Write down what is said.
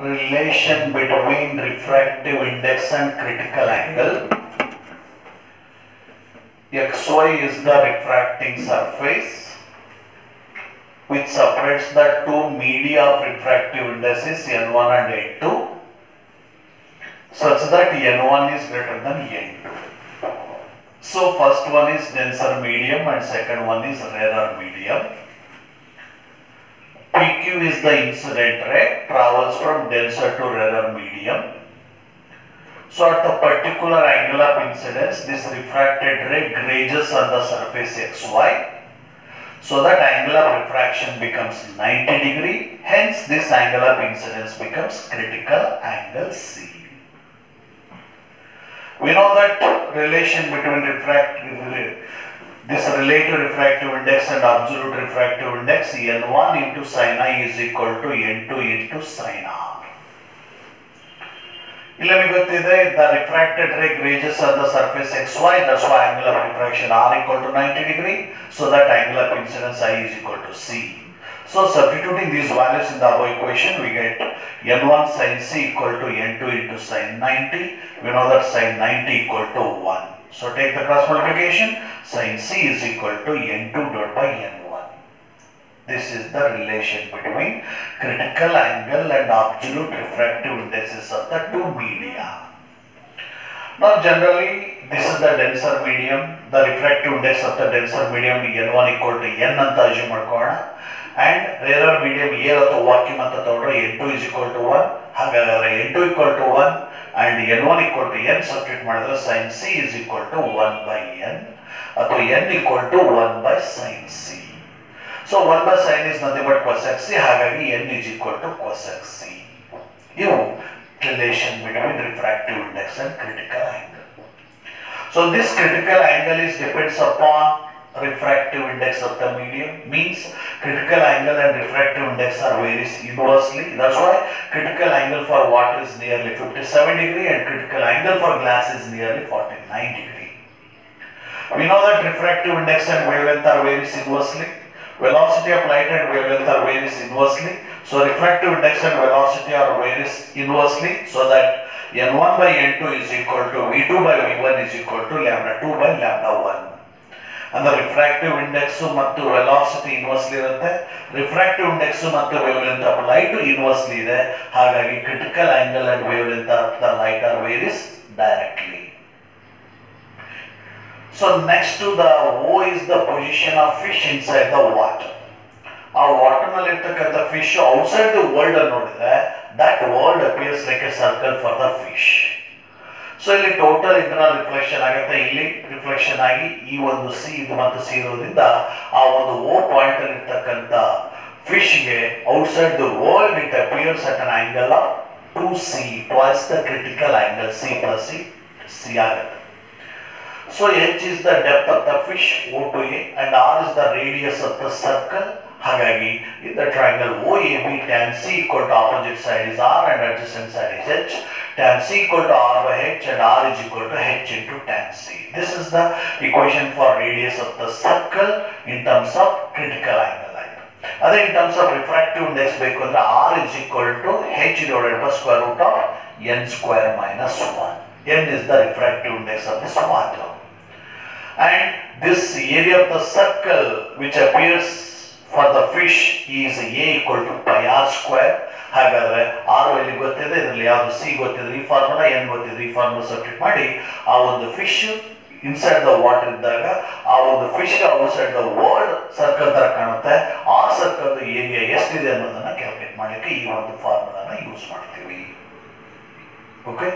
relation between refractive index and critical angle. Xy is the refracting surface which separates the two media of refractive indices N1 and N2 such that N1 is greater than N2. So first one is denser medium and second one is rarer medium. PQ is the incident ray, travels from denser to rarer medium. So at the particular angle of incidence, this refracted ray grazes on the surface XY. So that angle of refraction becomes 90 degree. Hence this angle of incidence becomes critical angle C. We know that relation between this relative refractive index and absolute refractive index N1 into sin I is equal to N2 into sin R. The refracted ray grazes on the surface XY, that's why angle of refraction R equal to 90 degree. So that angle of incidence I is equal to C. So substituting these values in the above equation, we get N1 sin C equal to N2 into sin 90. We know that sin 90 equal to 1. So take the cross multiplication, sin C is equal to N2 divided by N1. This is the relation between critical angle and absolute refractive indices of the two media. Now generally this is the denser medium, the refractive index of the denser medium N1 equal to N anta assume ಮಾಡ್ಕೊಳ್ಳೋಣ. And rarer medium A ಅಥವಾ vacuum ಅಂತ ತಗೊಂಡ್ರೆ N2 is equal to 1. ಹಾಗಾದರೆ N2 equal to 1 and N1 equal to N substitute ಮಾಡಿದ್ರೆ sin C is equal to 1 by N ಅಥವಾ N equal to 1 by sin C. So 1 by sin is nothing but cosec C, ಹಾಗಾಗಿ N is equal to cosec C. ಇವು relation between refractive index and critical angle. So this critical angle is depends upon refractive index of the medium, means critical angle and refractive index are varies inversely. That's why critical angle for water is nearly 57 degree and critical angle for glass is nearly 49 degree. We know that refractive index and wavelength are varies inversely. Velocity of light and wavelength are varies inversely. So refractive index and velocity are varies inversely, so that N1 by N2 is equal to V2 by V1 is equal to lambda 2 by lambda 1. And the refractive index ಮತ್ತು velocity inversely ಇರುತ್ತೆ. Refractive index ಮತ್ತು wavelength of light inversely ಇದೆ. ಹಾಗಾಗಿ critical angle and wavelength of the light are varies directly. So next to the O is the position of fish inside the water. ಆ water ನಲ್ಲಿ ಇರ್ತಕ್ಕಂಥ fish outside the world ಅನ್ನು ನೋಡಿದ್ರೆ that world appears like a circle for the fish. So ಇಲ್ಲಿ total internal reflection ಆಗುತ್ತೆ, ಇಲ್ಲಿ reflection ಆಗಿ ಈ ಒಂದು ಸಿ ಇದು ಮತ್ತು ಸಿ ಇರೋದ್ರಿಂದ ಆ ಒಂದು ಓ ಪಾಯಿಂಟ್ ಅಲ್ಲಿ ಇರ್ತಕ್ಕಂಥ ಫಿಶ್ಗೆ outside the world it appears at an angle of 2c twice the critical angle c plus c ಆಗುತ್ತೆ. So h is the depth of the fish O to A and R is the radius of the circle. ಹಾಗಾಗಿ in the triangle OAB tan C equal to opposite side is R and adjacent side is H. Tan C equal to R by H and R is equal to H into tan C. This is the equation for radius of the circle in terms of critical angle. Other in terms of refractive index ಬೇಕು ಅಂದ್ರೆ R is equal to H divided by square root of n square minus 1. N is the refractive index of this water. And this area of the circle which appears for the fish is A equal to pi R square. ಹಾಗಾದ್ರೆ R value ಗೊತ್ತಿದೆ, ಇದರಲ್ಲಿ ಯಾವುದು C ಗೊತ್ತಿದೆ, ಈ formula N ಗೊತ್ತಿದೆ, ಈ formula substitute ಮಾಡಿ ಆ ಒಂದು ಫಿಶ್ ಇನ್ಸೈಡ್ ದ ವಾಟರ್ ಇದ್ದಾಗ ಆ ಒಂದು fish outside the world circle ತರ ಕಾಣುತ್ತೆ. ಆ ಸರ್ಕಲ್ ಏರಿಯಾ ಎಷ್ಟಿದೆ ಅನ್ನೋದನ್ನ ಕ್ಯಾಲ್ಕುಲೇಟ್ ಮಾಡಲಿಕ್ಕೆ ಈ ಒಂದು ಫಾರ್ಮುಲಾನ ಯೂಸ್ ಮಾಡ್ತೀವಿ. ಓಕೆ.